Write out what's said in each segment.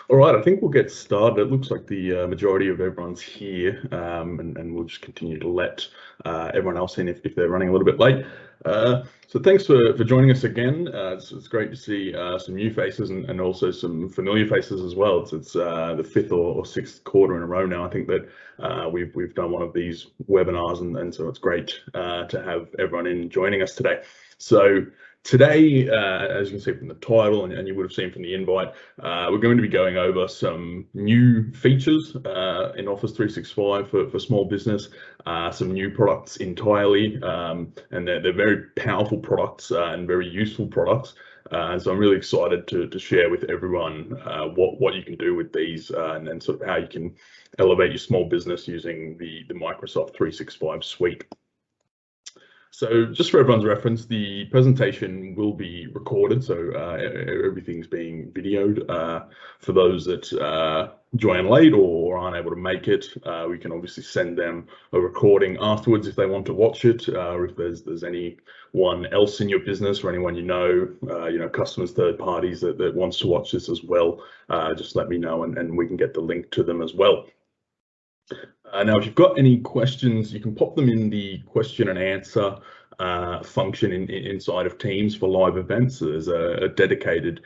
All right, I think we'll get started. It looks like the majority of everyone's here, and we'll just continue to let everyone else in if they're running a little bit late. So thanks for joining us again. It's great to see some new faces and also some familiar faces as well. It's the fifth or sixth quarter in a row now, I think, that we've done one of these webinars, and so it's great to have everyone in joining us today. So today, as you can see from the title and you would have seen from the invite, we're going to be going over some new features in Office 365 for small business, some new products entirely, and they're very powerful products and very useful products. So I'm really excited to share with everyone what you can do with these and then sort of how you can elevate your small business using the Microsoft 365 suite. So just for everyone's reference, the presentation will be recorded, so everything's being videoed. For those that join late or aren't able to make it, we can obviously send them a recording afterwards if they want to watch it, or if there's anyone else in your business or anyone you know, customers, third parties that wants to watch this as well, just let me know and we can get the link to them as well. Now, if you've got any questions, you can pop them in the question and answer function inside of Teams for live events. So there's a dedicated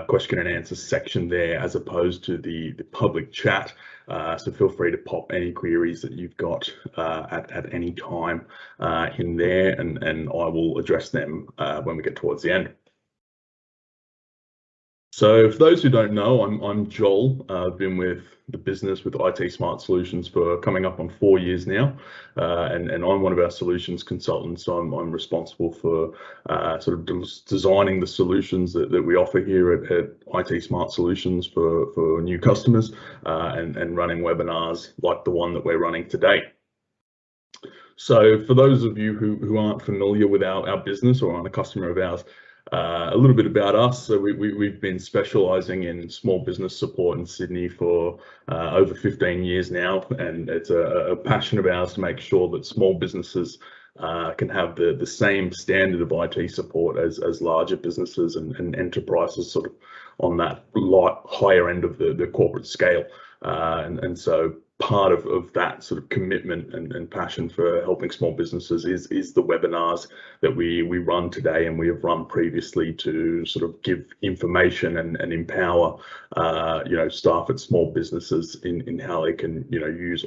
question and answer section there as opposed to the public chat. So feel free to pop any queries that you've got at any time in there, and I will address them when we get towards the end. So for those who don't know, I'm Joel. I've been with the business with IT Smart Solutions for coming up on 4 years now, and I'm one of our solutions consultants. So I'm responsible for sort of designing the solutions that we offer here at IT Smart Solutions for new customers, and running webinars like the one that we're running today. So for those of you who aren't familiar with our business or aren't a customer of ours, a little bit about us. So we've been specialising in small business support in Sydney for over 15 years now, and it's a passion of ours to make sure that small businesses can have the same standard of IT support as larger businesses and enterprises, sort of on that higher end of the corporate scale. And so part of that sort of commitment and passion for helping small businesses is the webinars that we run today, and we have run previously to sort of give information and empower staff at small businesses in how they can use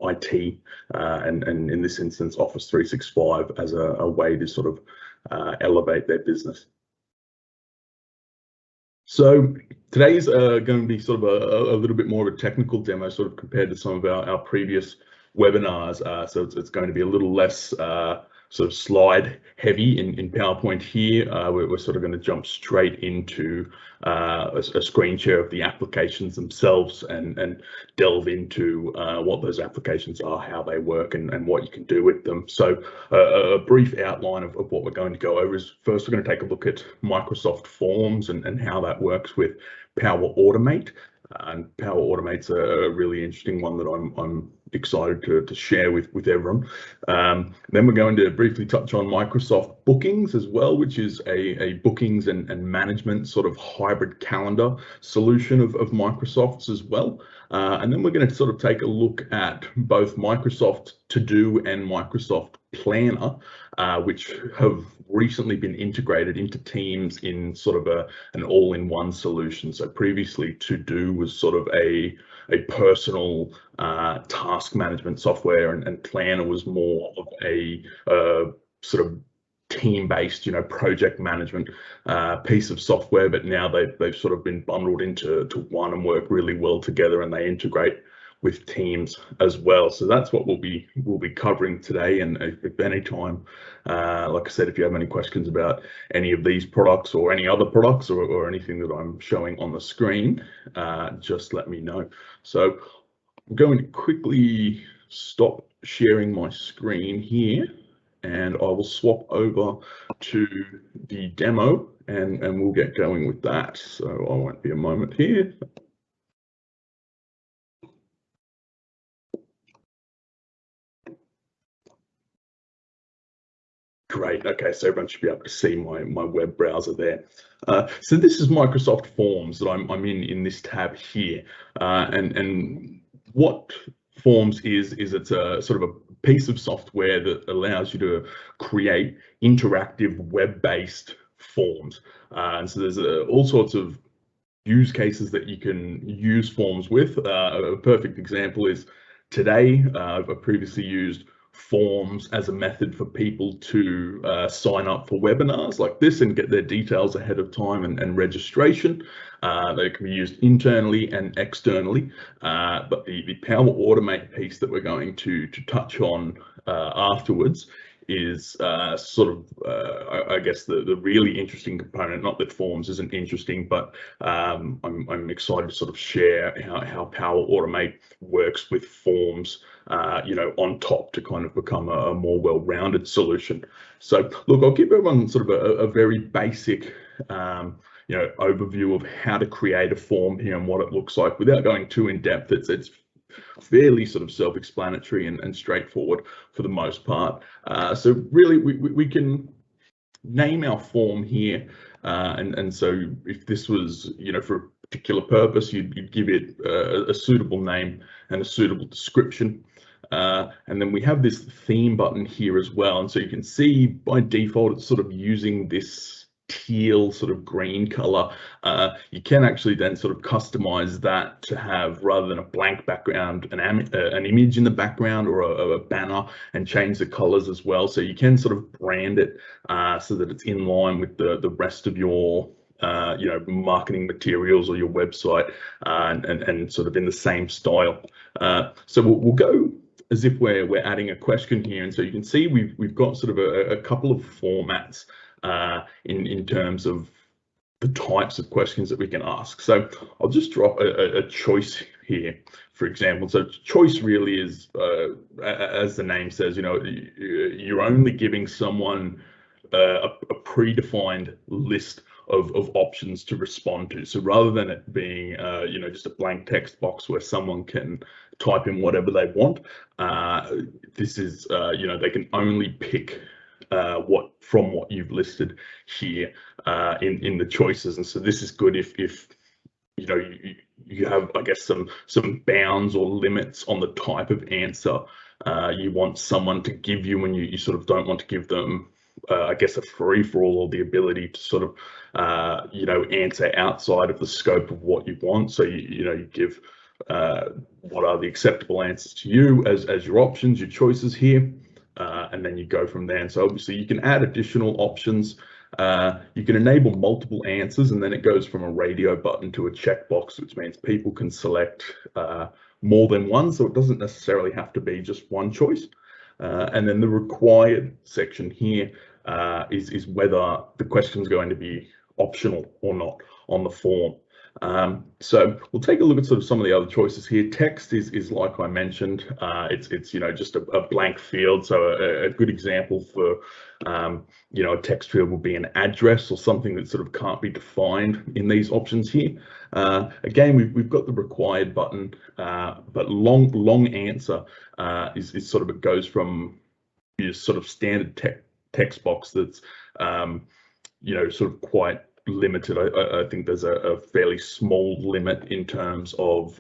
IT and in this instance Office 365 as a way to sort of elevate their business. So today's going to be sort of a little bit more of a technical demo, sort of compared to some of our previous webinars. So it's going to be a little less sort of slide heavy in PowerPoint here. We're sort of going to jump straight into a screen share of the applications themselves and delve into what those applications are, how they work, and what you can do with them. So a brief outline of what we're going to go over is, first we're going to take a look at Microsoft Forms and how that works with Power Automate. And Power Automate's a really interesting one that I'm excited to share with everyone. Then we're going to briefly touch on Microsoft Bookings as well, which is a bookings and management sort of hybrid calendar solution of Microsoft's as well. And then we're going to sort of take a look at both Microsoft To Do and Microsoft Planner, which have recently been integrated into Teams in sort of an all-in-one solution. So previously To Do was sort of a personal task management software, and Planner was more of a sort of team-based, project management piece of software. But now they've sort of been bundled into one and work really well together, and they integrate with Teams as well. So that's what we'll be covering today. And if any time, like I said, if you have any questions about any of these products or any other products or anything that I'm showing on the screen, just let me know. So I'm going to quickly stop sharing my screen here, and I will swap over to the demo and we'll get going with that. So I won't be a moment here. Great. Okay, so everyone should be able to see my web browser there. So this is Microsoft Forms that I'm in this tab here, and what Forms is it's a sort of a piece of software that allows you to create interactive web-based forms, and so there's all sorts of use cases that you can use Forms with. A perfect example is today. I've previously used Forms as a method for people to sign up for webinars like this and get their details ahead of time and registration. They can be used internally and externally, but the Power Automate piece that we're going to touch on afterwards is sort of, I guess, the really interesting component. Not that Forms isn't interesting, but I'm excited to sort of share how Power Automate works with Forms, on top to kind of become a more well-rounded solution. So look, I'll give everyone sort of a very basic overview of how to create a form here and what it looks like without going too in depth. It's fairly sort of self-explanatory and straightforward for the most part. So really we can name our form here, and so if this was for a particular purpose, you'd give it a suitable name and a suitable description. And then we have this theme button here as well, and so you can see by default it's sort of using this teal sort of green color. You can actually then sort of customize that to have, rather than a blank background, an image in the background or a banner, and change the colors as well. So you can sort of brand it so that it's in line with the rest of your marketing materials or your website, and sort of in the same style. So we'll go as if we're adding a question here, and so you can see we've got sort of a couple of formats in terms of the types of questions that we can ask. So I'll just drop a choice here, for example. So choice really is, as the name says, you're only giving someone a predefined list of options to respond to. So rather than it being just a blank text box where someone can type in whatever they want, this is they can only pick from what you've listed here in the choices. And so this is good if you have, I guess, some bounds or limits on the type of answer you want someone to give you, when you sort of don't want to give them I guess a free-for-all, or the ability to sort of answer outside of the scope of what you want. So you give what are the acceptable answers to you as your options, your choices here, and then you go from there. And so obviously you can add additional options. You can enable multiple answers, and then it goes from a radio button to a checkbox, which means people can select more than one. So it doesn't necessarily have to be just one choice. And then the required section here is whether the question is going to be optional or not on the form. So we'll take a look at sort of some of the other choices here. Text is like I mentioned, it's just a blank field. So a good example for a text field will be an address or something that sort of can't be defined in these options here. Again, we've got the required button, but long answer is sort of, it goes from your sort of standard text box that's sort of quite limited. I think there's a fairly small limit in terms of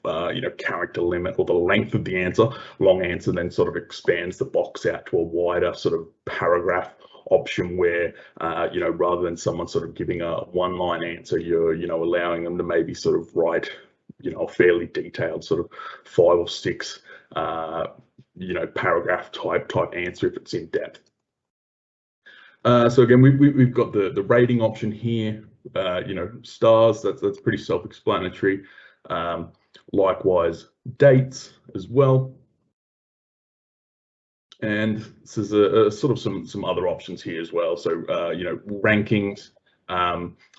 character limit or the length of the answer. Long answer then sort of expands the box out to a wider sort of paragraph option, where rather than someone sort of giving a one-line answer, you're allowing them to maybe sort of write a fairly detailed sort of 5 or 6 paragraph type answer if it's in depth. So again, we've got the rating option here. Stars, that's pretty self-explanatory. Likewise, dates as well. And this is a sort of some other options here as well. So rankings,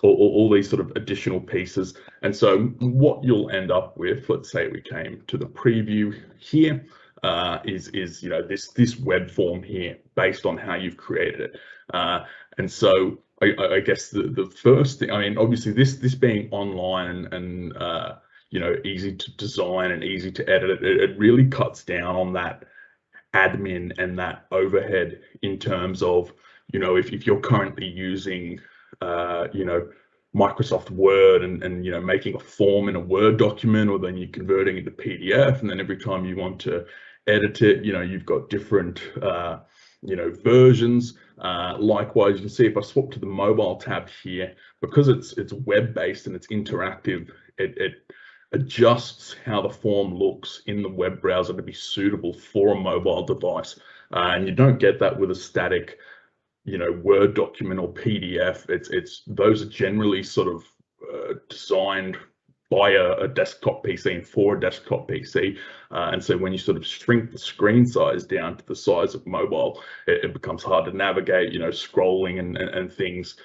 all these sort of additional pieces. And so what you'll end up with, let's say we came to the preview here, is this web form here based on how you've created it. And so I guess the first thing, I mean, obviously this being online and easy to design and easy to edit, it really cuts down on that admin and that overhead in terms of you know, if you're currently using, you know, Microsoft Word and you know, making a form in a Word document, or then you're converting it to PDF, and then every time you want to edit it, you know, you've got different you know, versions. Likewise, you can see if I swap to the mobile tab here, because it's web-based and it's interactive, it adjusts how the form looks in the web browser to be suitable for a mobile device. And you don't get that with a static, you know, Word document or PDF. Those are generally sort of designed by a desktop PC and for a desktop PC. And so when you sort of shrink the screen size down to the size of mobile, it becomes hard to navigate. You know, scrolling and things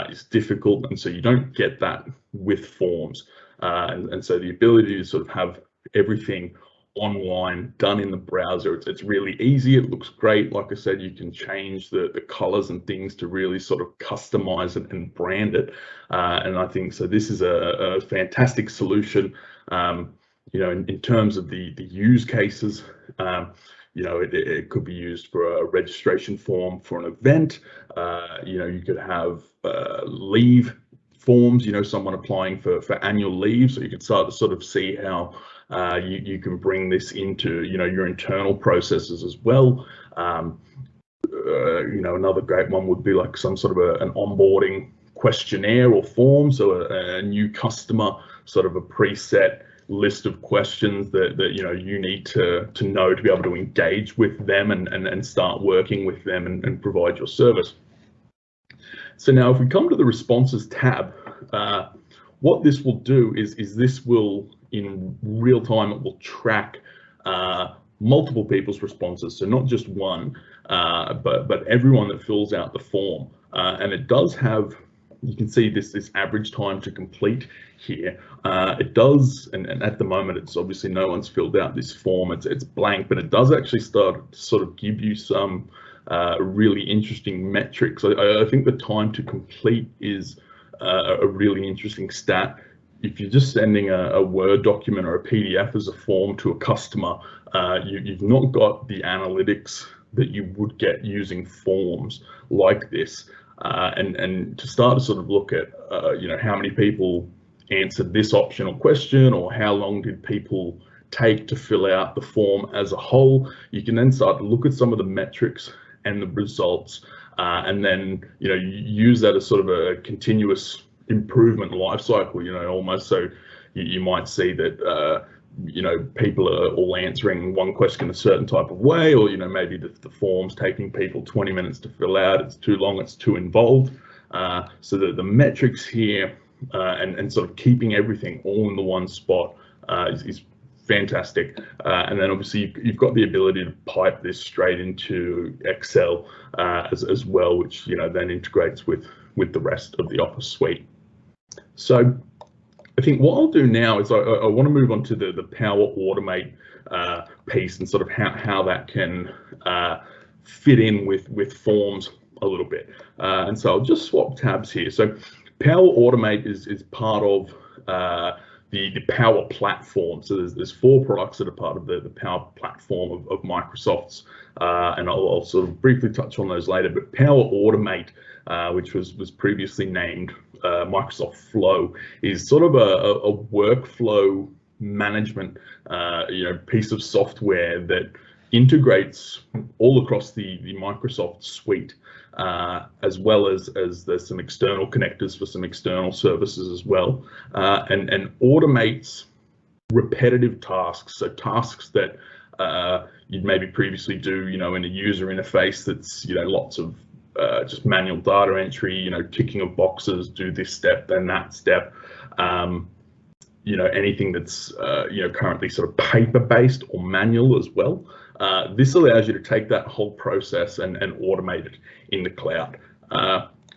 is difficult. And so you don't get that with forms. And so the ability to sort of have everything online done in the browser, it's really easy. It looks great. Like I said, you can change the colors and things to really sort of customize it and brand it. And I think so this is a fantastic solution. You know, in terms of the use cases, you know, it could be used for a registration form for an event. You know, you could have leave forms, you know, someone applying for annual leave. So you can start to sort of see how you can bring this into, you know, your internal processes as well. You know, another great one would be like some sort of an onboarding questionnaire or form. So a new customer, sort of a preset list of questions that you know, you need to know to be able to engage with them and start working with them and provide your service. So now if we come to the responses tab, what this will do is this will, in real time, it will track multiple people's responses. So not just one, but everyone that fills out the form. And it does have, you can see this average time to complete here. It does, and at the moment, it's obviously no one's filled out this form. It's blank, but it does actually start to sort of give you some really interesting metrics. I think the time to complete is a really interesting stat. If you're just sending a Word document or a PDF as a form to a customer, you've not got the analytics that you would get using forms like this. And to start to sort of look at, you know, how many people answered this optional question, or how long did people take to fill out the form as a whole, you can then start to look at some of the metrics and the results, and then, you know, use that as sort of a continuous improvement life cycle, you know, almost. So you might see that, you know, people are all answering one question a certain type of way, or, you know, maybe the form's taking people 20 minutes to fill out, it's too long, it's too involved. So the metrics here and sort of keeping everything all in the one spot is fantastic. And then obviously you've got the ability to pipe this straight into Excel as well, which, you know, then integrates with the rest of the Office suite. So I think what I'll do now is I want to move on to the Power Automate piece, and sort of how that can fit in with forms a little bit. And so I'll just swap tabs here. So Power Automate is part of the Power Platform. So there's 4 products that are part of the Power Platform of Microsoft's, and I'll sort of briefly touch on those later. But Power Automate, which was previously named Microsoft Flow, is sort of a workflow management, you know, piece of software that integrates all across the Microsoft suite, as well as there's some external connectors for some external services as well, and automates repetitive tasks. So tasks that you'd maybe previously do, you know, in a user interface that's, you know, lots of just manual data entry, you know, ticking of boxes, do this step, then that step. You know, anything that's, you know, currently sort of paper-based or manual as well. This allows you to take that whole process and automate it in the cloud.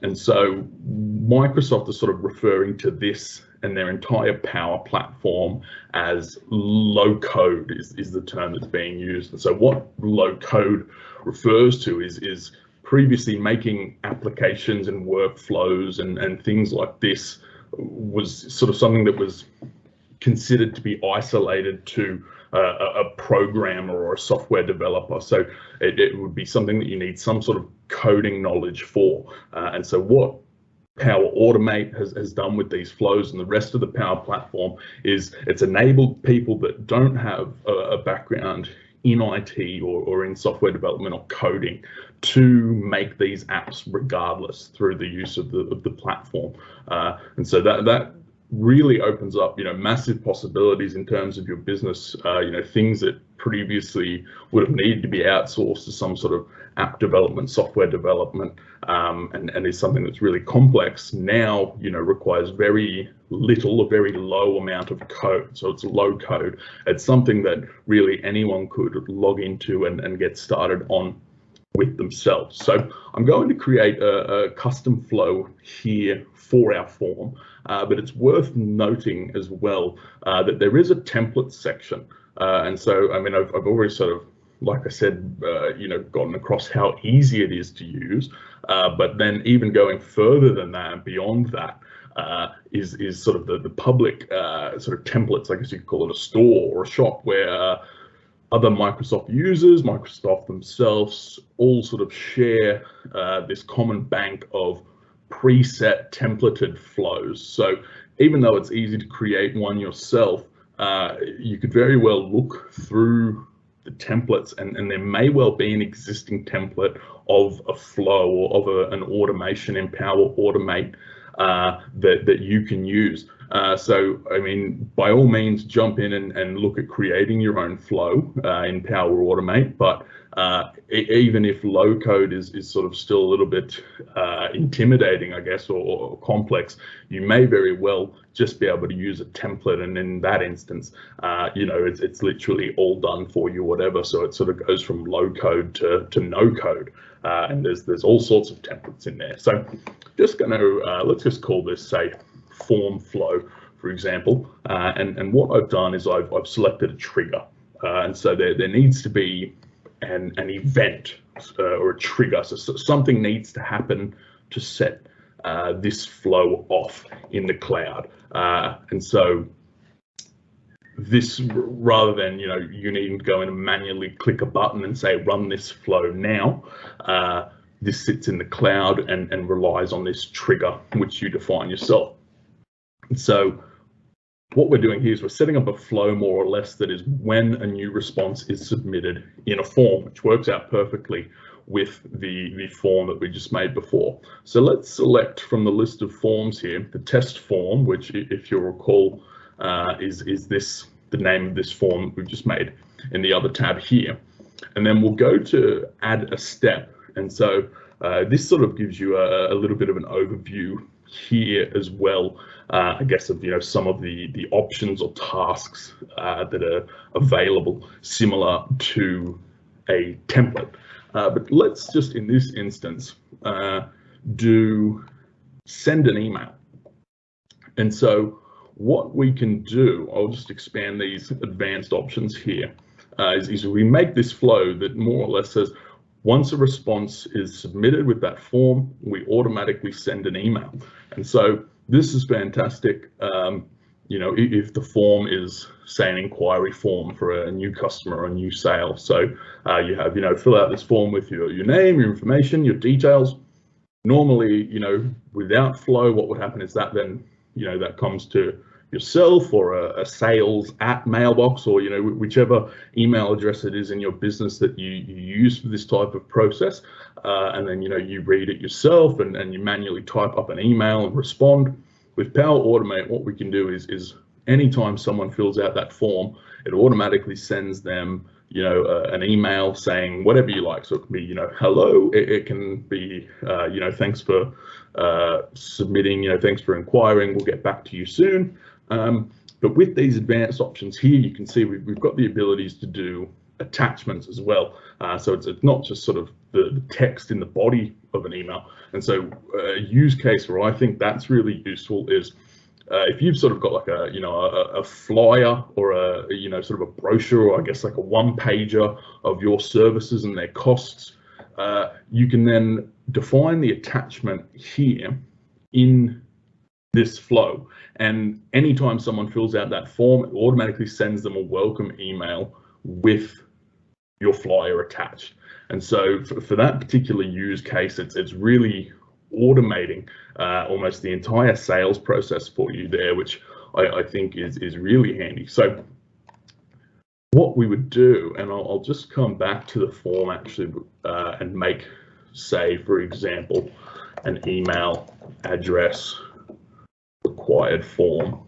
And so Microsoft is sort of referring to this and their entire Power Platform as low code is the term that's being used. And so what low code refers to is previously making applications and workflows and things like this was sort of something that was considered to be isolated to a programmer or a software developer. So it would be something that you need some sort of coding knowledge for. And so what Power Automate has done with these flows and the rest of the Power Platform is it's enabled people that don't have a background in IT or in software development or coding to make these apps regardless through the use of the platform. And so that really opens up, massive possibilities in terms of your business, things that previously would have needed to be outsourced to some sort of app development, software development, and is something that's really complex now, requires very little, a very low amount of code. So it's low code. It's something that really anyone could log into and get started on with themselves. So I'm going to create a custom flow here for our form, but it's worth noting as well that there is a template section. And so, I've already sort of, like I said, gotten across how easy it is to use, but then even going further than that and beyond that is sort of the public sort of templates, I guess you could call it a store or a shop where other Microsoft users, Microsoft themselves, all sort of share this common bank of preset templated flows. So even though it's easy to create one yourself, you could very well look through the templates and there may well be an existing template of a flow or of an automation in Power Automate that you can use. So, by all means, jump in and look at creating your own flow in Power Automate. But even if low code is sort of still a little bit intimidating, I guess, or complex, you may very well just be able to use a template. And in that instance, it's literally all done for you, whatever. So it sort of goes from low code to no code. And there's all sorts of templates in there. So just going to, let's just call this, say, form flow, for example. And what I've done is I've selected a trigger. And so there needs to be an event or a trigger. So something needs to happen to set this flow off in the cloud. And so this, rather than you needing to go in and manually click a button and say run this flow now, this sits in the cloud and relies on this trigger which you define yourself. And so what we're doing here is we're setting up a flow more or less that is when a new response is submitted in a form, which works out perfectly with the form that we just made before. So let's select from the list of forms here the test form, which, if you'll recall, is this the name of this form that we've just made in the other tab here. And then we'll go to add a step. And so this sort of gives you a little bit of an overview here as well, I guess, of some of the options or tasks that are available similar to a template. But let's just, in this instance, do send an email. And so what we can do, I'll just expand these advanced options here, is we make this flow that more or less says, once a response is submitted with that form, we automatically send an email. And so this is fantastic. If the form is, say, an inquiry form for a new customer or a new sale. So you have, fill out this form with your name, your information, your details. Normally, without flow, what would happen is that then, that comes to yourself or a sales at mailbox, or whichever email address it is in your business that you use for this type of process, and then you read it yourself and you manually type up an email and respond. With Power Automate, what we can do is anytime someone fills out that form, it automatically sends them an email saying whatever you like. So it can be hello, it can be thanks for submitting, thanks for inquiring, we'll get back to you soon. But with these advanced options here, you can see we've got the abilities to do attachments as well. So it's not just sort of the text in the body of an email. And so a use case where I think that's really useful is if you've sort of got like a flyer or sort of a brochure, or I guess like a one-pager of your services and their costs, you can then define the attachment here in this flow. And anytime someone fills out that form, it automatically sends them a welcome email with your flyer attached. And so for that particular use case, it's really automating almost the entire sales process for you there, which I think is really handy. So what we would do, and I'll just come back to the form actually and make, say, for example, an email address required form.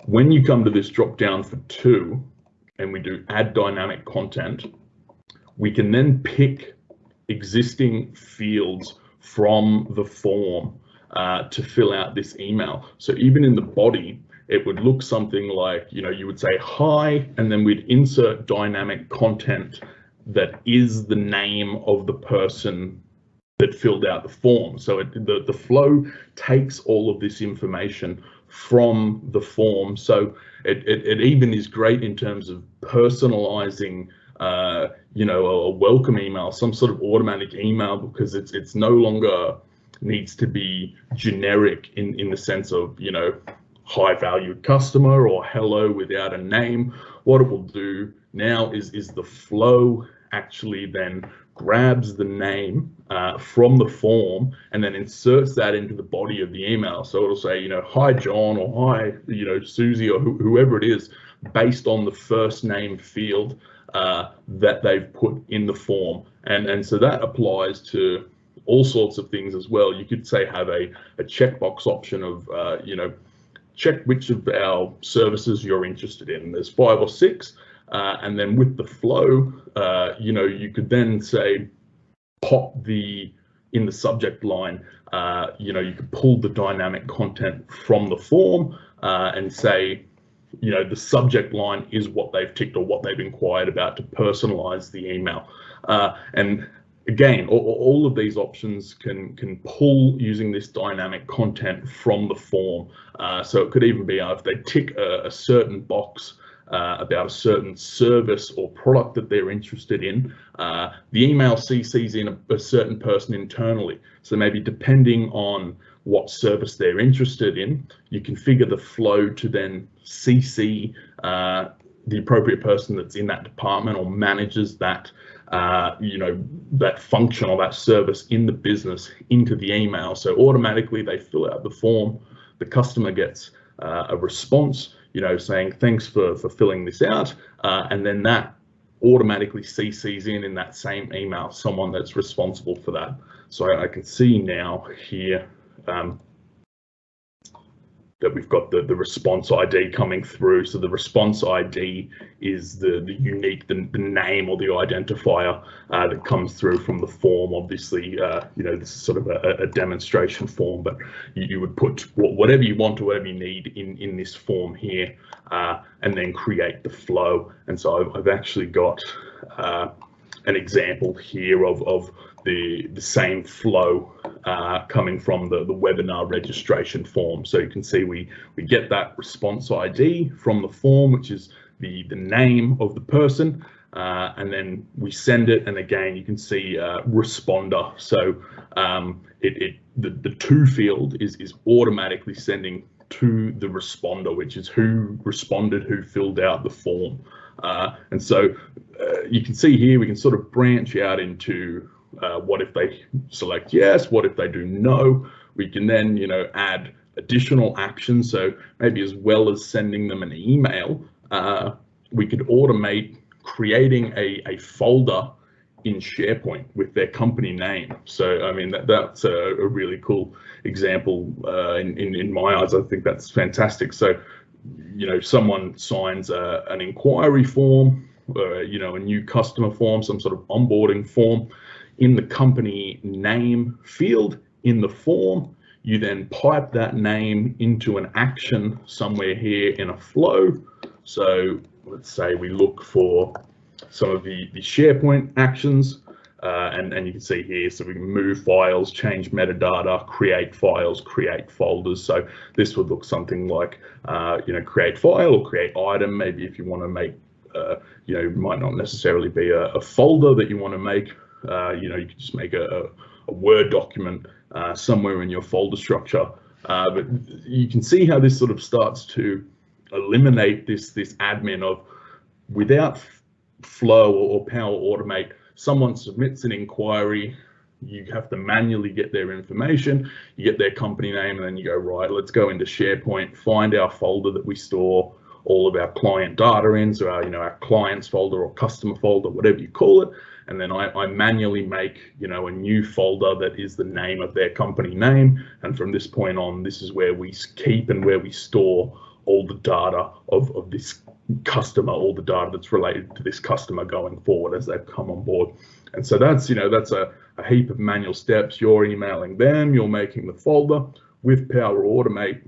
When you come to this drop down for 2 and we do add dynamic content, we can then pick existing fields from the form to fill out this email. So even in the body, it would look something like, you would say hi, and then we'd insert dynamic content that is the name of the person that filled out the form. So the flow takes all of this information from the form. So it even is great in terms of personalizing a welcome email, some sort of automatic email, because it's no longer needs to be generic in the sense of, high valued customer or hello without a name. What it will do now is the flow actually then grabs the name from the form and then inserts that into the body of the email. So it'll say, hi John, or hi, Susie, or whoever it is, based on the first name field that they've put in the form. And so that applies to all sorts of things as well. You could say have a checkbox option of, check which of our services you're interested in. There's 5 or 6. And then with the flow, you could then say, pop in the subject line, you could pull the dynamic content from the form and say, the subject line is what they've ticked or what they've inquired about to personalize the email. And again, all of these options can pull using this dynamic content from the form. So it could even be if they tick a certain box about a certain service or product that they're interested in, the email CCs in a certain person internally. So maybe depending on what service they're interested in, you configure the flow to then CC the appropriate person that's in that department or manages that that function or that service in the business into the email. So automatically they fill out the form, the customer gets a response, saying thanks for filling this out, and then that automatically CCs in that same email someone that's responsible for that. So I can see now here that we've got the response ID coming through. So the response ID is the unique, the name or the identifier that comes through from the form. Obviously, this is sort of a demonstration form, but you would put whatever you want or whatever you need in this form here, and then create the flow. And so I've actually got an example here of the same flow coming from the webinar registration form. So you can see we get that response ID from the form, which is the name of the person, and then we send it. And again, you can see responder. So the to field is automatically sending to the responder, which is who responded, who filled out the form. And so you can see here we can sort of branch out into what if they select yes, what if they do no. We can then add additional actions. So maybe as well as sending them an email, we could automate creating a folder in SharePoint with their company name. So I mean that's a really cool example in my eyes. I think that's fantastic. So someone signs an inquiry form, a new customer form, some sort of onboarding form. In the company name field in the form, you then pipe that name into an action somewhere here in a flow. So let's say we look for some of the SharePoint actions, and you can see here, so we can move files, change metadata, create files, create folders. So this would look something like, create file or create item. Maybe if you want to make, might not necessarily be a folder that you want to make. You could just make a Word document somewhere in your folder structure. But you can see how this sort of starts to eliminate this admin of, without Flow or Power Automate, someone submits an inquiry, you have to manually get their information, you get their company name, and then you go, right, let's go into SharePoint, find our folder that we store all of our client data in, so our clients folder or customer folder, whatever you call it, and then I manually make a new folder that is the name of their company name, and from this point on, this is where we keep and where we store all the data of this customer, all the data that's related to this customer going forward as they've come on board. And so that's a heap of manual steps. You're emailing them, you're making the folder. With Power Automate,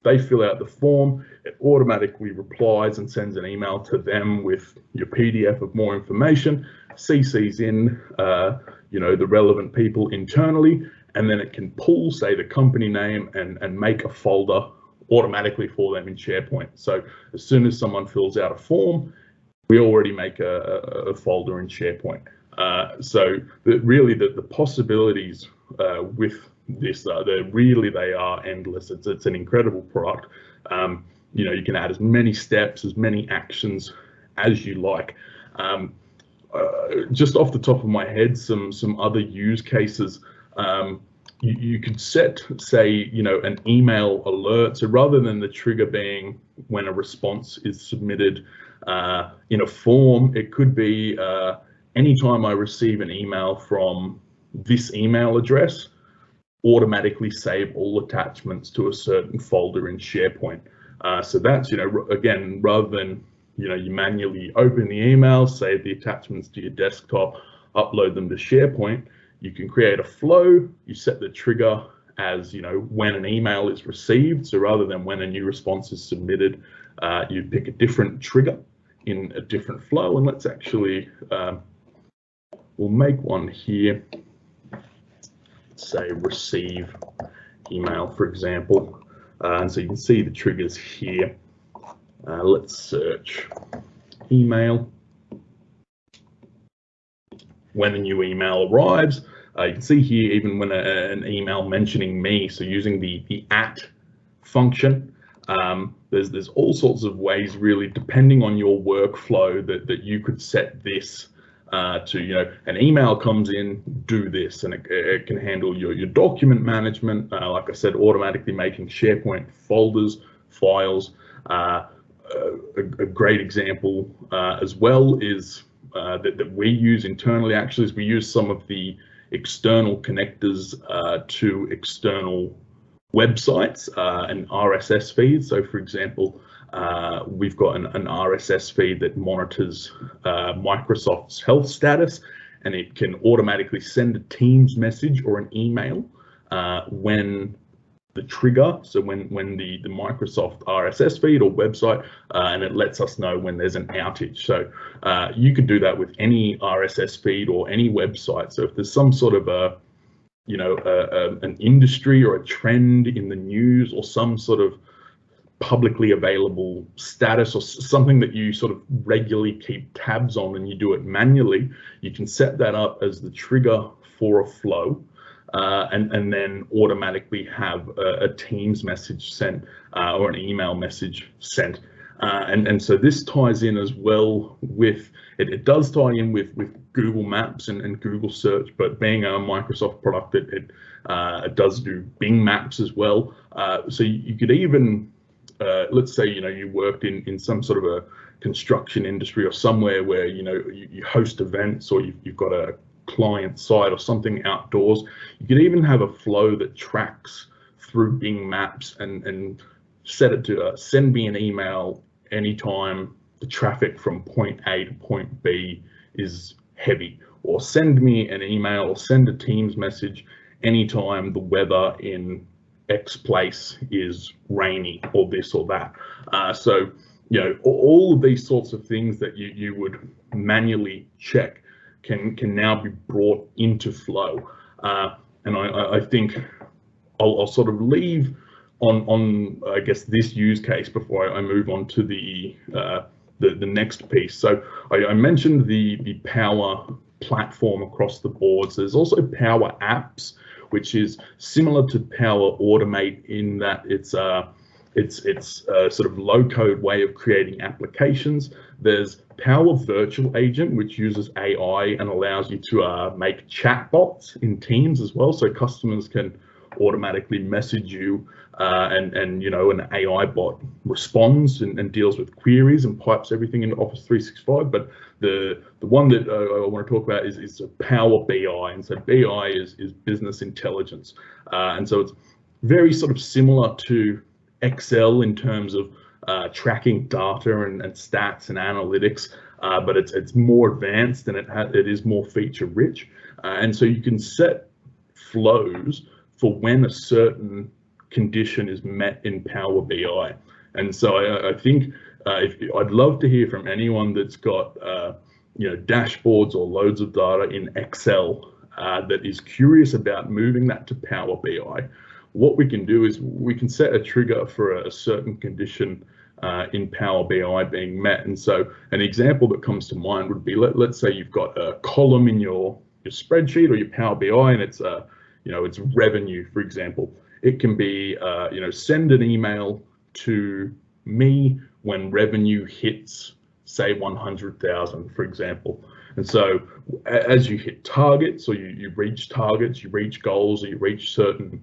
they fill out the form, it automatically replies and sends an email to them with your PDF of more information, CCs in the relevant people internally, and then it can pull, say, the company name and make a folder automatically for them in SharePoint. So as soon as someone fills out a form, we already make a folder in SharePoint. So really the possibilities with this, they are endless. It's an incredible product. You can add as many steps, as many actions as you like. Just off the top of my head, some other use cases. You could set, say, an email alert. So rather than the trigger being when a response is submitted in a form, it could be anytime I receive an email from this email address, automatically save all attachments to a certain folder in SharePoint. So that's, again, rather than, you manually open the email, save the attachments to your desktop, upload them to SharePoint, you can create a flow. You set the trigger as, when an email is received. So rather than when a new response is submitted, you pick a different trigger in a different flow. And let's actually, we'll make one here. Say receive email, for example. And so you can see the triggers here. Let's search email. When a new email arrives, you can see here, even when an email mentioning me, so using the @ function, there's all sorts of ways, really, depending on your workflow, that you could set this to, an email comes in, do this, and it can handle your document management, like I said, automatically making SharePoint folders, files. A great example as well is that we use internally, actually, is we use some of the external connectors to external websites and RSS feeds. So for example, we've got an RSS feed that monitors Microsoft's health status, and it can automatically send a Teams message or an email when the trigger, so when the Microsoft RSS feed or website, and it lets us know when there's an outage. So you could do that with any RSS feed or any website. So if there's some sort of an industry or a trend in the news, or some sort of publicly available status, or something that you sort of regularly keep tabs on and you do it manually, you can set that up as the trigger for a flow. And then automatically have a Teams message sent or an email message sent. And so this ties in as well with, it does tie in with Google Maps and Google Search, but being a Microsoft product, it does do Bing Maps as well. So you could even, let's say, you worked in some sort of a construction industry or somewhere where, you host events, or you've got a client site or something outdoors. You could even have a flow that tracks through Bing Maps and set it to send me an email anytime the traffic from point A to point B is heavy, or send me an email or send a Teams message anytime the weather in X place is rainy, or this or that. So all of these sorts of things that you would manually check can now be brought into Flow. And I think I'll sort of leave on I guess this use case before I move on to the next piece. So I mentioned the Power platform across the board. So there's also Power Apps, which is similar to Power Automate in that it's a sort of low-code way of creating applications. There's Power Virtual Agent, which uses AI and allows you to make chatbots in Teams as well, so customers can automatically message you, and you know, an AI bot responds and deals with queries and pipes everything into Office 365. But the one that I want to talk about is Power BI, and so BI is business intelligence, and so it's very sort of similar to Excel in terms of tracking data and stats and analytics, but it's more advanced and it is more feature rich, and so you can set flows for when a certain condition is met in Power BI. And so I think I'd love to hear from anyone that's got you know, dashboards or loads of data in Excel that is curious about moving that to Power BI. What we can do is we can set a trigger for a certain condition in Power BI being met. And so an example that comes to mind would be, let's say you've got a column in your spreadsheet or your Power BI, and it's you know, it's revenue, for example. It can be you know, send an email to me when revenue hits, say, 100,000, for example. And so as you hit targets, or you reach targets, you reach goals, or you reach certain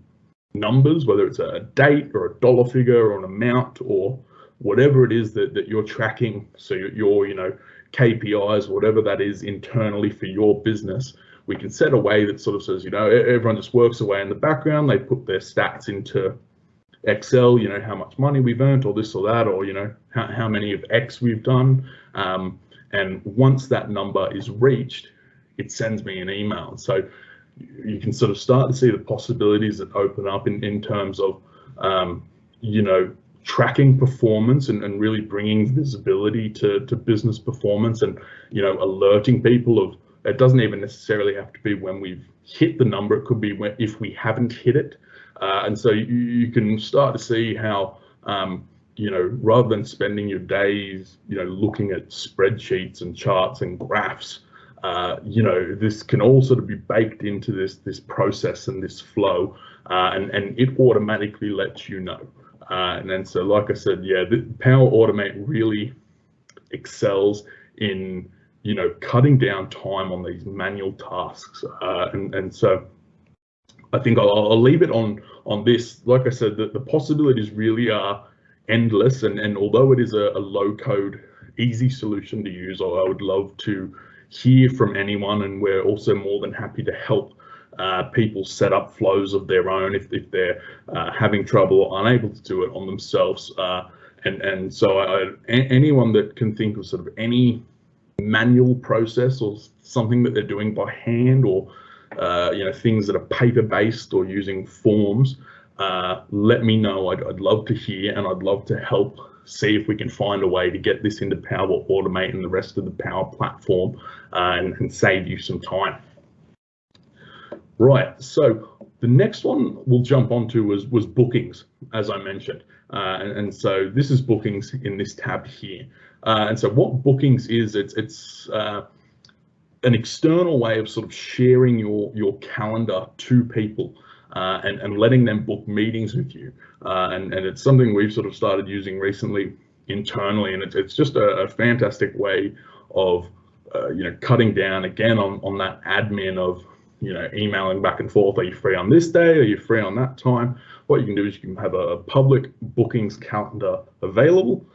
numbers, whether it's a date or a dollar figure or an amount or whatever it is that you're tracking, so your you know, KPIs, whatever that is internally for your business, we can set a way that sort of says, you know, everyone just works away in the background, they put their stats into Excel, you know, how much money we've earned or this or that, or, you know, how many of X we've done. And once that number is reached, it sends me an email. So you can sort of start to see the possibilities that open up in terms of, you know, tracking performance and really bringing visibility to business performance, and, you know, alerting people of, it doesn't even necessarily have to be when we've hit the number, it could be if we haven't hit it. And so you can start to see how, you know, rather than spending your days, you know, looking at spreadsheets and charts and graphs, you know, this can all sort of be baked into this process and this flow, and it automatically lets you know. And then, so like I said, yeah, the Power Automate really excels in, you know, cutting down time on these manual tasks, and so I think I'll leave it on this. Like I said, the possibilities really are endless, and although it is a low code, easy solution to use, I would love to hear from anyone, and we're also more than happy to help people set up flows of their own if they're having trouble or unable to do it on themselves. And so anyone that can think of sort of any manual process or something that they're doing by hand, or you know, things that are paper based or using forms, let me know. I'd love to hear, and I'd love to help see if we can find a way to get this into Power Automate and the rest of the Power Platform, and save you some time. Right, so the next one we'll jump onto was bookings, as I mentioned, and so this is bookings in this tab here. And so what bookings is, it's an external way of sort of sharing your calendar to people, and letting them book meetings with you. And it's something we've sort of started using recently internally, and it's just a fantastic way of you know, cutting down again on that admin of, you know, emailing back and forth. Are you free on this day? Are you free on that time? What you can do is you can have a public bookings calendar available,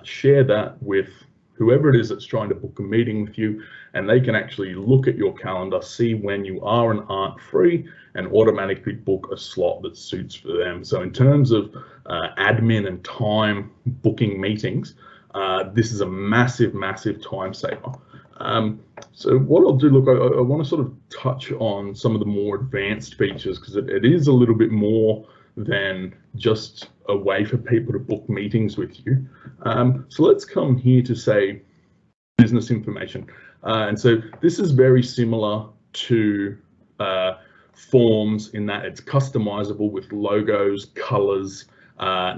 share that with whoever it is that's trying to book a meeting with you, and they can actually look at your calendar, see when you are and aren't free, and automatically book a slot that suits for them. So in terms of admin and time booking meetings, this is a massive, massive time saver. So what I'll do, look, I want to sort of touch on some of the more advanced features, because it is a little bit more than just a way for people to book meetings with you. So let's come here to say business information. And so this is very similar to forms in that it's customizable with logos, colors,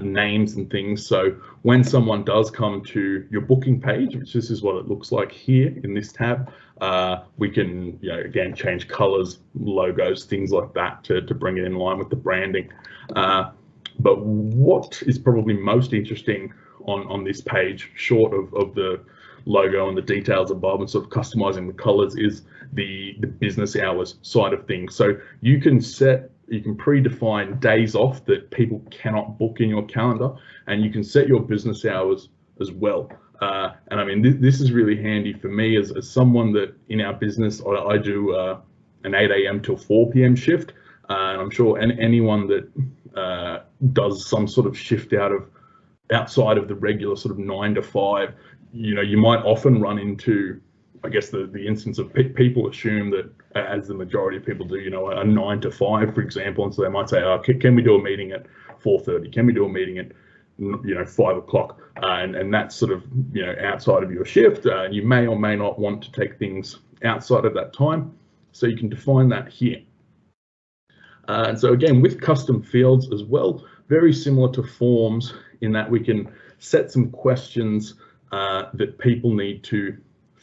names and things. So when someone does come to your booking page, which this is what it looks like here in this tab, we can, again, change colors, logos, things like that to bring it in line with the branding. But what is probably most interesting on this page, short of the logo and the details above and sort of customizing the colors, is the business hours side of things. So you can predefine days off that people cannot book in your calendar, and you can set your business hours as well. And I mean, this is really handy for me as someone that in our business, I do an 8 a.m. till 4 p.m. shift. And I'm sure anyone that does some sort of shift outside of the regular sort of 9 to 5, you might often run into, I guess, the instance of people assume that, as the majority of people do, a 9 to 5, for example, and so they might say, oh, can we do a meeting at 4:30? Can we do a meeting at 5 o'clock? And that's sort of outside of your shift. You may or may not want to take things outside of that time, so you can define that here. And so again, with custom fields as well, very similar to forms in that we can set some questions that people need to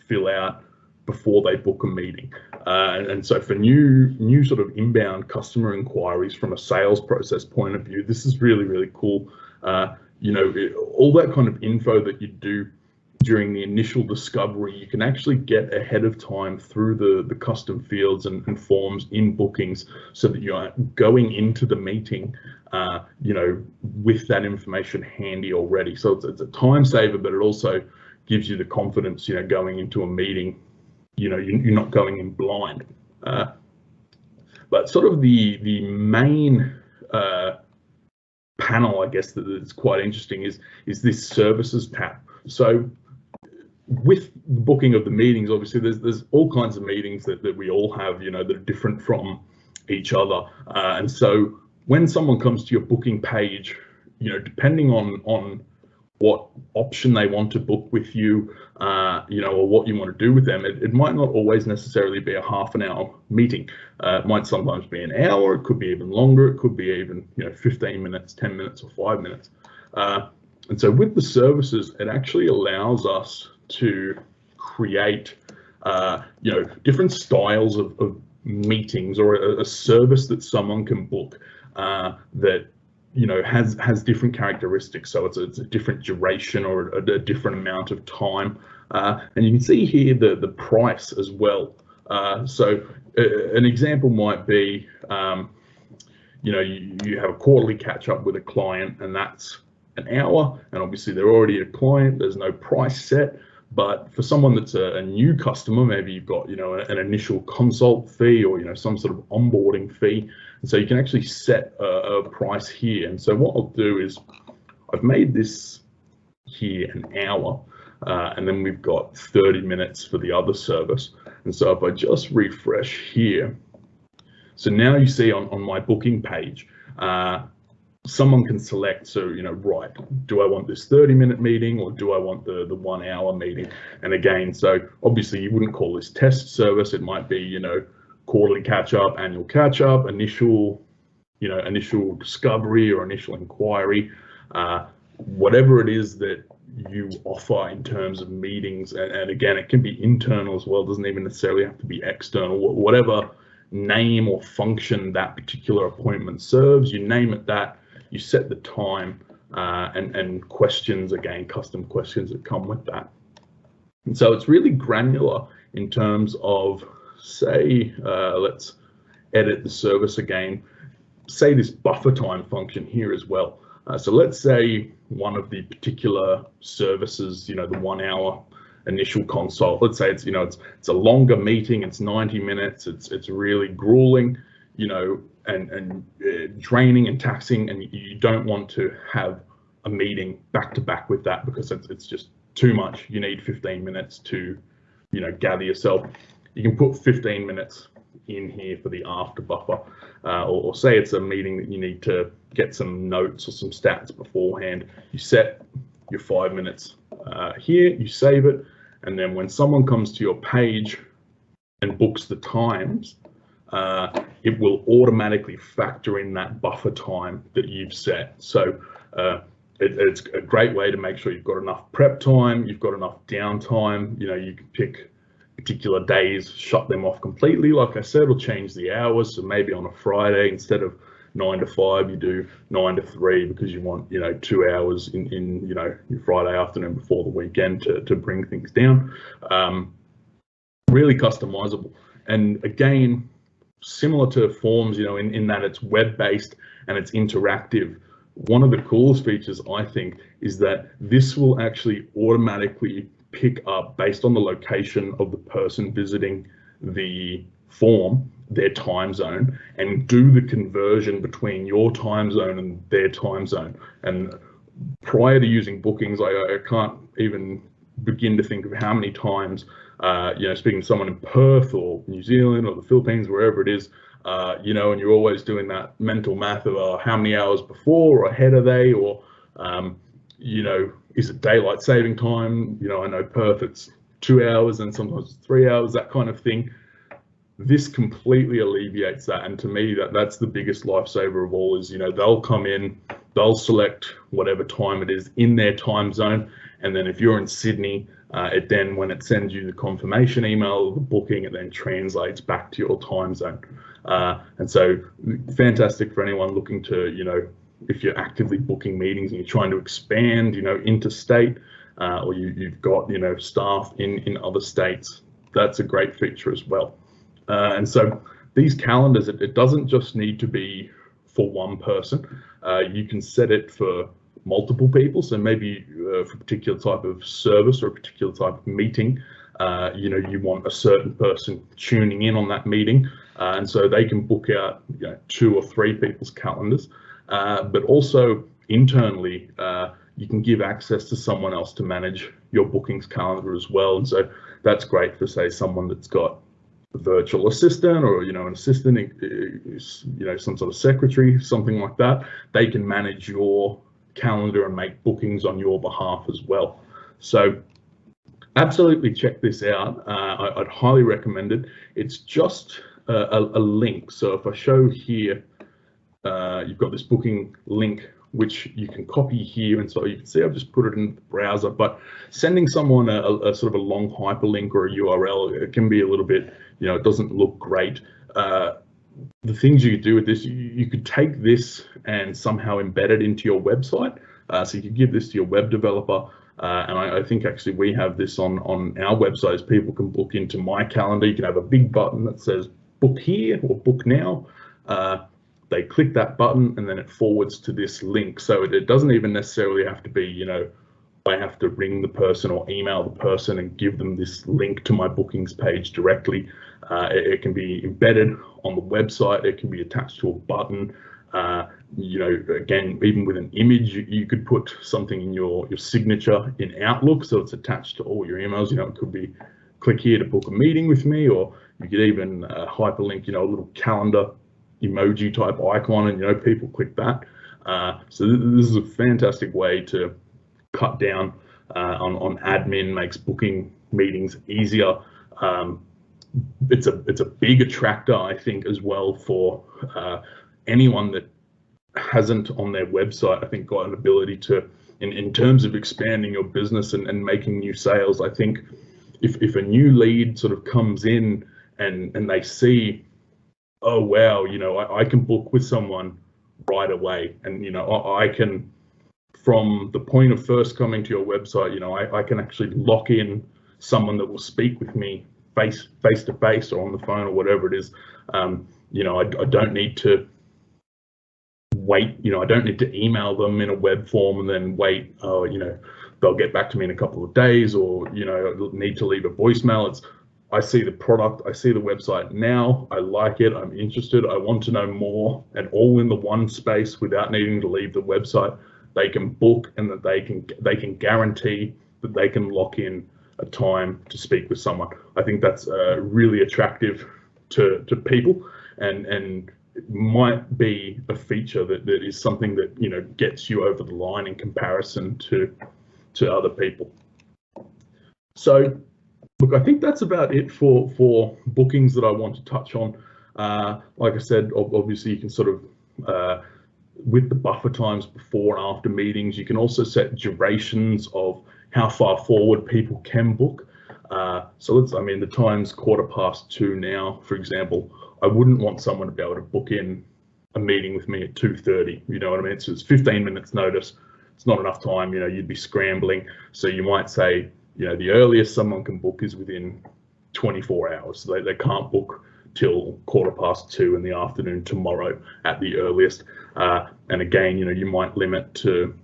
fill out before they book a meeting. And so for new sort of inbound customer inquiries from a sales process point of view, this is really, really cool. All that kind of info that you do during the initial discovery, you can actually get ahead of time through the custom fields and forms in bookings, so that you are going into the meeting, with that information handy already. So it's a time saver, but it also gives you the confidence, going into a meeting, you're not going in blind. But sort of the main panel, I guess, that is quite interesting is this services tab. So with the booking of the meetings, obviously there's all kinds of meetings that we all have, that are different from each other. And so when someone comes to your booking page, depending on what option they want to book with you, or what you want to do with them, it might not always necessarily be a half an hour meeting. It might sometimes be an hour, it could be even longer, it could be even 15 minutes, 10 minutes, or 5 minutes. And so with the services, it actually allows us to create different styles of meetings, or a service that someone can book that has different characteristics. So it's a different duration, or a different amount of time, and you can see here the price as well. So an example might be you have a quarterly catch up with a client, and that's an hour, and obviously they're already a client, there's no price set. But for someone that's a new customer, maybe you've got an initial consult fee, or some sort of onboarding fee, and so you can actually set a price here. And so what I'll do is I've made this here an hour, and then we've got 30 minutes for the other service. And so if I just refresh here, so now you see on my booking page, someone can select, so, right, do I want this 30-minute meeting, or do I want the 1 hour meeting? And again, so obviously you wouldn't call this test service. It might be, quarterly catch up, annual catch up, initial discovery or initial inquiry, whatever it is that you offer in terms of meetings. And again, it can be internal as well. It doesn't even necessarily have to be external. Whatever name or function that particular appointment serves, you name it that. You set the time, and questions, again, custom questions that come with that. And so it's really granular in terms of, say, let's edit the service again, say this buffer time function here as well. So let's say one of the particular services, the 1 hour initial consult, let's say it's a longer meeting, it's 90 minutes, it's really grueling, and draining and taxing, and you don't want to have a meeting back to back with that, because it's just too much. You need 15 minutes to gather yourself. You can put 15 minutes in here for the after buffer, or say it's a meeting that you need to get some notes or some stats beforehand. You set your 5 minutes here, you save it, and then when someone comes to your page and books the times, it will automatically factor in that buffer time that you've set. So It's a great way to make sure you've got enough prep time, you've got enough downtime. You can pick particular days, shut them off completely, like I said, or change the hours. So maybe on a Friday, instead of 9 to 5, you do 9 to 3 because you want 2 hours in your Friday afternoon before the weekend to bring things down. Really customizable, and again, similar to forms, in that it's web-based and it's interactive. One of the coolest features, I think, is that this will actually automatically pick up, based on the location of the person visiting the form, their time zone, and do the conversion between your time zone and their time zone. And prior to using bookings, I can't even begin to think of how many times, speaking to someone in Perth or New Zealand or the Philippines, wherever it is, and you're always doing that mental math of how many hours before or ahead are they, or is it daylight saving time? I know Perth, it's 2 hours and sometimes 3 hours, that kind of thing. This completely alleviates that, and to me, that's the biggest lifesaver of all. Is they'll come in, they'll select whatever time it is in their time zone, and then if you're in Sydney, when it sends you the confirmation email of the booking, it then translates back to your time zone. And so fantastic for anyone looking to, if you're actively booking meetings and you're trying to expand, interstate, or you've got, staff in other states, that's a great feature as well. And so these calendars, it doesn't just need to be for one person. You can set it for multiple people. So maybe for a particular type of service or a particular type of meeting, you want a certain person tuning in on that meeting. And so they can book out 2 or 3 people's calendars. But also internally, you can give access to someone else to manage your bookings calendar as well. And so that's great for, say, someone that's got a virtual assistant, or an assistant, some sort of secretary, something like that. They can manage your calendar and make bookings on your behalf as well. So absolutely check this out. I'd highly recommend it. It's just a link. So if I show here, you've got this booking link, which you can copy here, and so you can see I've just put it in the browser. But sending someone a sort of a long hyperlink or a URL, it can be a little bit, it doesn't look great. The things you could do with this, you could take this and somehow embed it into your website. So you could give this to your web developer, and I think actually we have this on our website, as people can book into my calendar. You can have a big button that says book here or book now. They click that button and then it forwards to this link. So it doesn't even necessarily have to be, I have to ring the person or email the person and give them this link to my bookings page directly. It can be embedded on the website. It can be attached to a button. Again, even with an image, you could put something in your signature in Outlook, so it's attached to all your emails. It could be click here to book a meeting with me, or you could even hyperlink, a little calendar emoji type icon, and people click that. So this is a fantastic way to cut down on admin, makes booking meetings easier. It's a big attractor, I think, as well for anyone that hasn't on their website, I think, got an ability to, in terms of expanding your business and making new sales. I think if a new lead sort of comes in and they see, oh wow, I can book with someone right away, and I can, from the point of first coming to your website, I can actually lock in someone that will speak with me face to face or on the phone or whatever it is. I don't need to wait. I don't need to email them in a web form and then wait. They'll get back to me in a couple of days, or need to leave a voicemail. I see the product, I see the website now, I like it, I'm interested, I want to know more, and all in the one space without needing to leave the website. They can book, and that they can guarantee that they can lock in a time to speak with someone. I think that's really attractive to people, and it might be a feature that is something that gets you over the line in comparison to other people. So look, I think that's about it for bookings that I want to touch on. Like I said, obviously you can sort of with the buffer times before and after meetings. You can also set durations of how far forward people can book. So the time's 2:15 now, for example. I wouldn't want someone to be able to book in a meeting with me at 2:30. You know what I mean? So it's 15 minutes notice. It's not enough time. You'd be scrambling. So you might say, the earliest someone can book is within 24 hours. So they can't book till 2:15 in the afternoon tomorrow at the earliest. And again, you might limit to,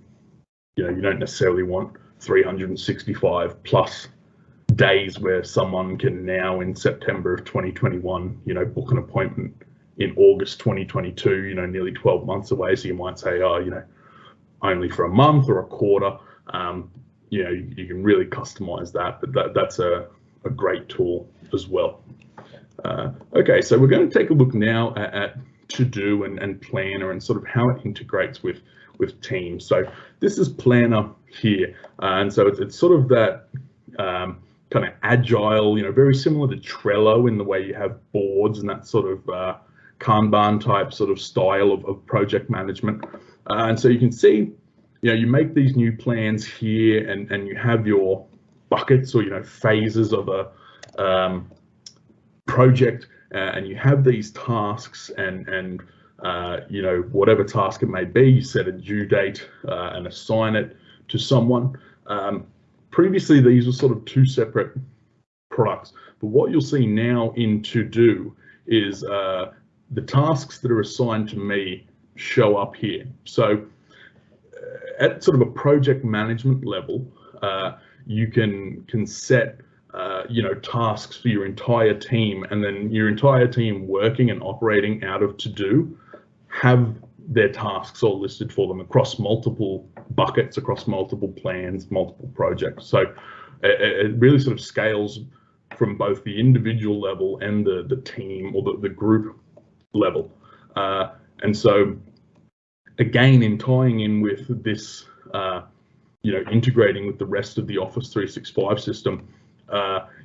you don't necessarily want 365 plus days where someone can now in September of 2021, book an appointment in August 2022, nearly 12 months away. So you might say, only for a month or a quarter. You can really customize that, but that's a great tool as well. Okay, so we're going to take a look now at To-Do and Planner and sort of how it integrates with Teams. So this is Planner here, and so it's sort of that kind of agile, very similar to Trello in the way you have boards and that sort of Kanban type sort of style of project management. And so you can see, you make these new plans here, and you have your buckets or phases of a project, and you have these tasks, and whatever task it may be, you set a due date and assign it to someone. Previously, these were sort of two separate products, but what you'll see now in To-Do is the tasks that are assigned to me show up here. So at sort of a project management level, you can set tasks for your entire team, and then your entire team working and operating out of To-Do have their tasks all listed for them across multiple buckets, across multiple plans, multiple projects. So it really sort of scales from both the individual level and the team or the group level. And so again, in tying in with this, integrating with the rest of the Office 365 system,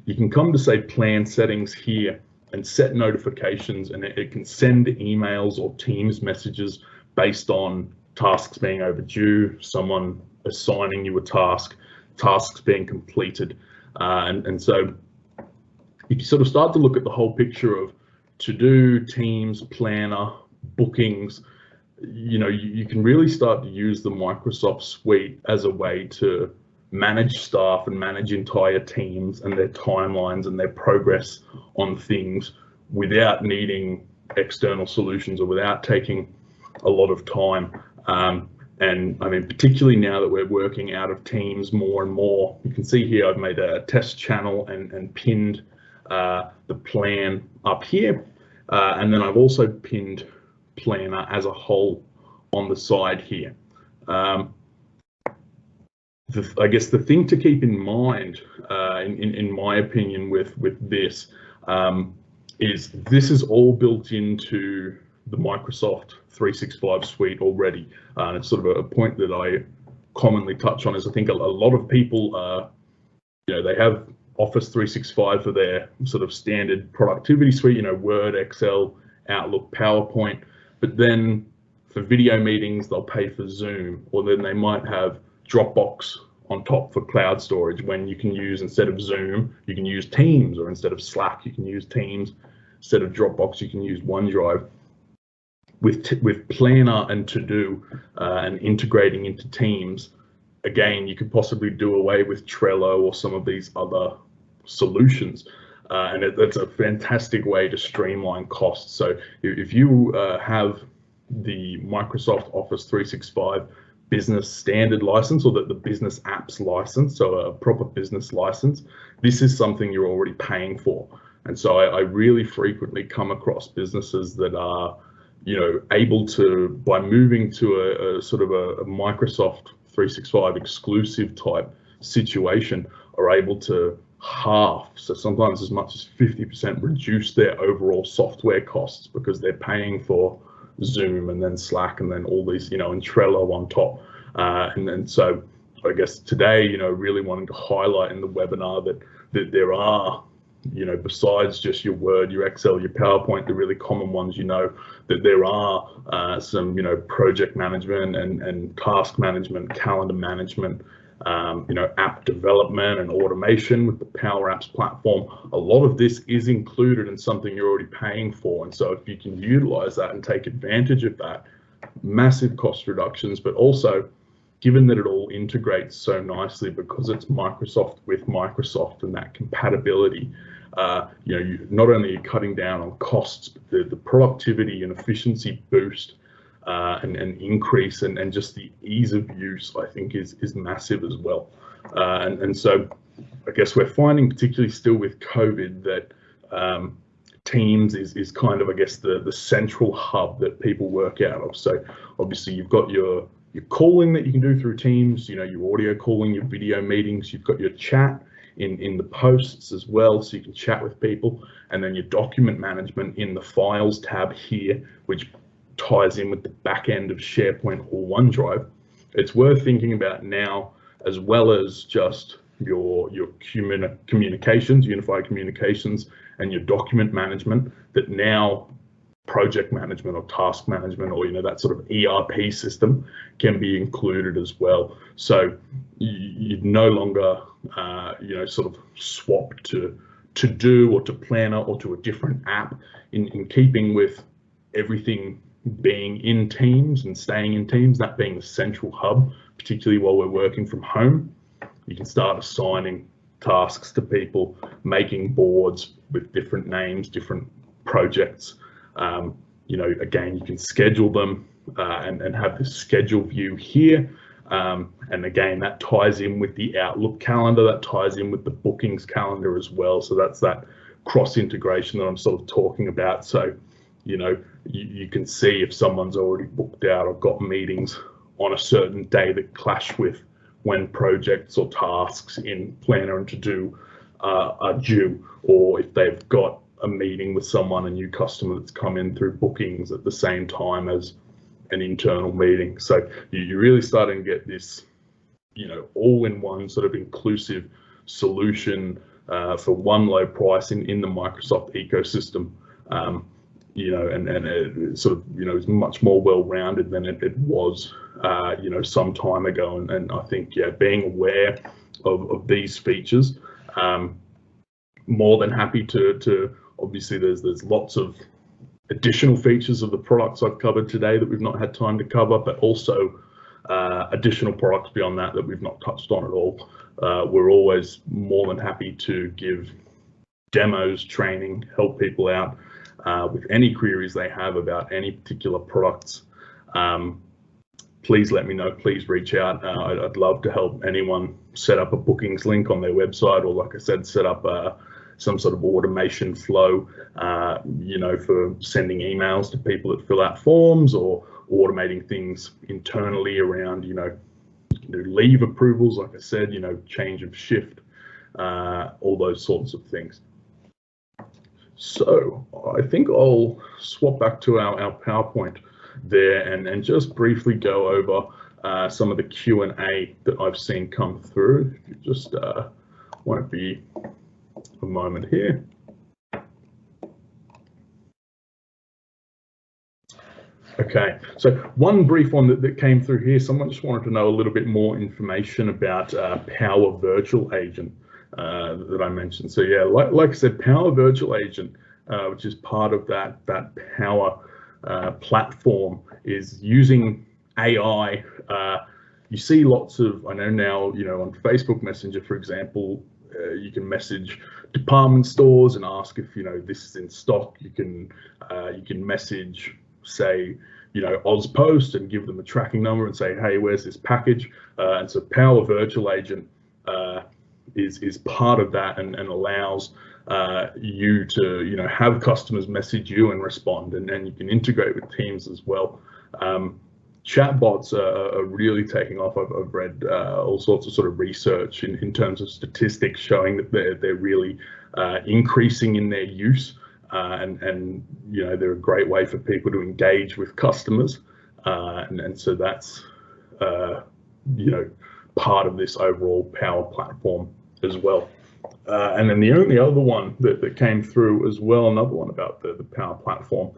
you can come to say plan settings here and set notifications, and it can send emails or Teams messages based on tasks being overdue, someone assigning you a task, tasks being completed. And so if you sort of start to look at the whole picture of To-Do, Teams, Planner, bookings, you can really start to use the Microsoft suite as a way to manage staff and manage entire teams and their timelines and their progress on things without needing external solutions or without taking a lot of time. And I mean, particularly now that we're working out of Teams more and more, you can see here I've made a test channel and pinned the plan up here. And then I've also pinned Planner as a whole on the side here. I guess the thing to keep in mind, in my opinion, with this is this is all built into the Microsoft 365 suite already. And it's sort of a point that I commonly touch on is I think a lot of people, they have Office 365 for their sort of standard productivity suite, Word, Excel, Outlook, PowerPoint, but then for video meetings, they'll pay for Zoom, or then they might have Dropbox on top for cloud storage, when you can use, instead of Zoom, you can use Teams, or instead of Slack, you can use Teams. Instead of Dropbox, you can use OneDrive. With Planner and To-Do and integrating into Teams, again, you could possibly do away with Trello or some of these other solutions. And that's a fantastic way to streamline costs. So if you have the Microsoft Office 365 business standard license, or the business apps license, so a proper business license, this is something you're already paying for. And so I really frequently come across businesses that are, able to, by moving to a sort of a Microsoft 365 exclusive type situation, are able to half, so sometimes as much as 50% reduce their overall software costs, because they're paying for Zoom and then Slack and then all these, and Trello on top. And then so I guess today, really wanting to highlight in the webinar that there are besides just your Word, your Excel, your PowerPoint, the really common ones, that there are some, project management and task management, calendar management, app development and automation with the Power Apps platform. A lot of this is included in something you're already paying for. And so if you can utilize that and take advantage of that, massive cost reductions, but also given that it all integrates so nicely because it's Microsoft with Microsoft and that compatibility, you not only are cutting down on costs, but the productivity and efficiency boost and increase and just the ease of use, I think, is massive as well. And so I guess we're finding, particularly still with COVID, that Teams is kind of, I guess, the central hub that people work out of. So obviously you've got your calling that you can do through Teams, your audio calling, your video meetings, you've got your chat in the posts as well, so you can chat with people, and then your document management in the Files tab here, which ties in with the back end of SharePoint or OneDrive. It's worth thinking about now, as well as just your communications, unified communications, and your document management, that now project management or task management or that sort of ERP system can be included as well. So you no longer sort of swap to do or to Planner or to a different app, in keeping with everything being in Teams and staying in Teams, that being the central hub, particularly while we're working from home. You can start assigning tasks to people, making boards with different names, different projects. Again, you can schedule them and have the schedule view here. And again, that ties in with the Outlook calendar, that ties in with the bookings calendar as well. So that's that cross integration that I'm sort of talking about. So, you can see if someone's already booked out or got meetings on a certain day that clash with when projects or tasks in Planner and To Do are due, or if they've got a meeting with someone, a new customer that's come in through bookings at the same time as an internal meeting. So you're really starting to get this, all-in-one sort of inclusive solution for one low price in the Microsoft ecosystem. And it sort of, is much more well-rounded than it was, some time ago. And I think, being aware of these features, more than happy to obviously there's lots of additional features of the products I've covered today that we've not had time to cover, but also additional products beyond that we've not touched on at all. We're always more than happy to give demos, training, help people out with any queries they have about any particular products. Please let me know, please reach out. I'd love to help anyone set up a bookings link on their website, or like I said, set up some sort of automation flow, for sending emails to people that fill out forms, or automating things internally around, you can do leave approvals, like I said, change of shift, all those sorts of things. So I think I'll swap back to our PowerPoint there and just briefly go over some of the Q&A that I've seen come through. If you just won't be a moment here. Okay, so one brief one that came through here, someone just wanted to know a little bit more information about Power Virtual Agent that I mentioned. So yeah, like I said, Power Virtual Agent, which is part of that Power platform, is using AI. You see lots of, I know now, on Facebook Messenger, for example, you can message department stores and ask if this is in stock. You can message, say, Ozpost, and give them a tracking number and say, hey, where's this package? And so Power Virtual Agent is part of that and allows you to have customers message you and respond, and you can integrate with Teams as well. Chatbots are really taking off. I've read all sorts of sort of research in terms of statistics showing that they're really increasing in their use, and they're a great way for people to engage with customers, and so that's part of this overall Power platform as well. And then the only other one that came through as well, another one about the Power Platform.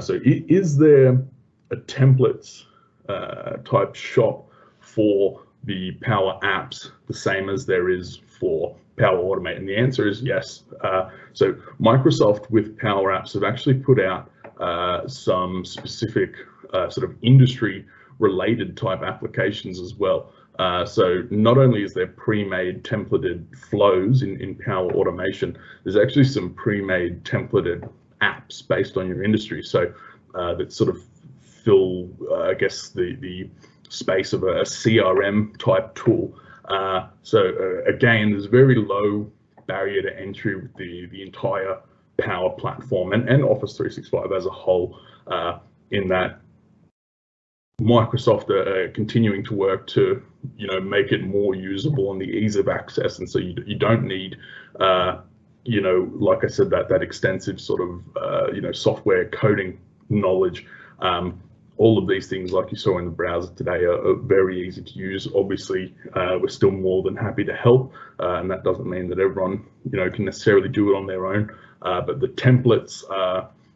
So is there a templates type shop for the Power Apps, the same as there is for Power Automate? And the answer is yes. So Microsoft with Power Apps have actually put out some specific sort of industry related type applications as well. So not only is there pre-made templated flows in Power Automation, there's actually some pre-made templated apps based on your industry. So that sort of fill, I guess, the space of a CRM type tool. So again, there's very low barrier to entry with the entire Power Platform and Office 365 as a whole, in that Microsoft are continuing to work to, make it more usable and the ease of access. And so you don't need, like I said, that extensive sort of, software coding knowledge. All of these things, like you saw in the browser today, are very easy to use. Obviously, we're still more than happy to help, and that doesn't mean that everyone, can necessarily do it on their own. But the templates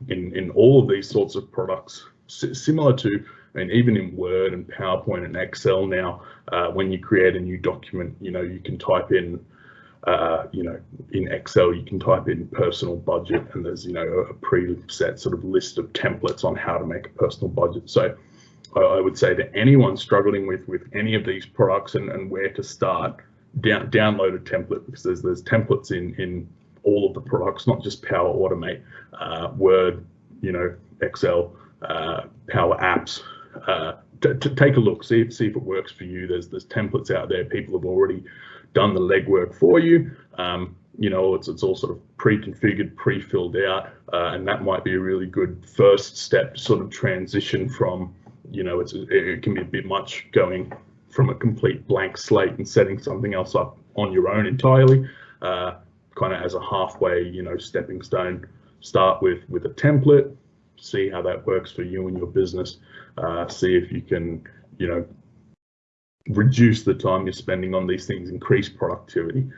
in all of these sorts of products, similar to, even in Word and PowerPoint and Excel now, when you create a new document, you can type in, in Excel, you can type in personal budget, and there's, a preset sort of list of templates on how to make a personal budget. So I would say to anyone struggling with any of these products and where to start, download a template, because there's templates in all of the products, not just Power Automate, Word, Excel, Power Apps. To take a look, see if it works for you. There's templates out there. People have already done the legwork for you. It's all sort of pre-configured, pre-filled out, and that might be a really good first step to sort of transition from, it can be a bit much going from a complete blank slate and setting something else up on your own entirely, kind of as a halfway, stepping stone. Start with a template, see how that works for you and your business, see if you can, reduce the time you're spending on these things, increase productivity.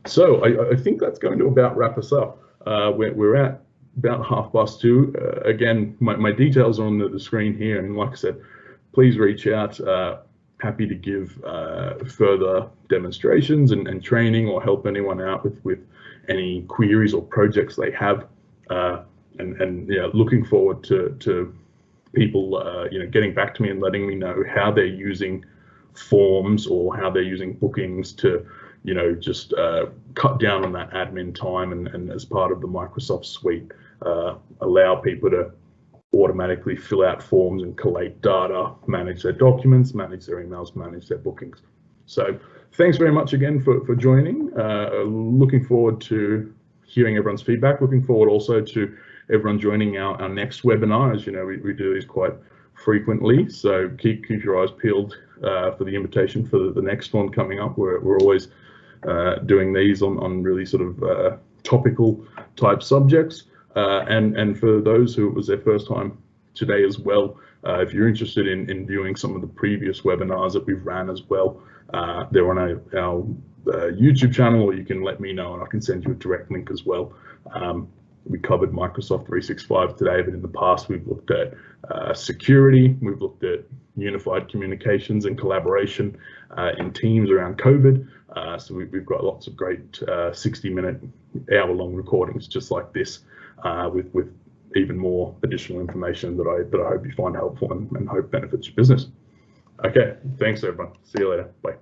So I think that's going to about wrap us up. We're at about 2:30. Again, my details are on the screen here, and like I said, please reach out. Happy to give further demonstrations and training, or help anyone out with any queries or projects they have. And looking forward to people getting back to me and letting me know how they're using forms or how they're using bookings to just cut down on that admin time, and as part of the Microsoft suite, allow people to automatically fill out forms and collate data, manage their documents, manage their emails, manage their bookings. So thanks very much again for joining. Looking forward to hearing everyone's feedback. Looking forward also to everyone joining our next webinar. As you know, we do these quite frequently, so keep your eyes peeled for the invitation for the next one coming up. We're always doing these on really sort of topical type subjects, and for those who it was their first time today as well, if you're interested in viewing some of the previous webinars that we've ran as well, they're on our YouTube channel, or you can let me know and I can send you a direct link as well. We covered Microsoft 365 today, but in the past we've looked at security, we've looked at unified communications and collaboration in teams around COVID. So we've got lots of great 60-minute, hour-long recordings just like this, with even more additional information that I hope you find helpful and hope benefits your business. Okay, thanks everyone. See you later. Bye.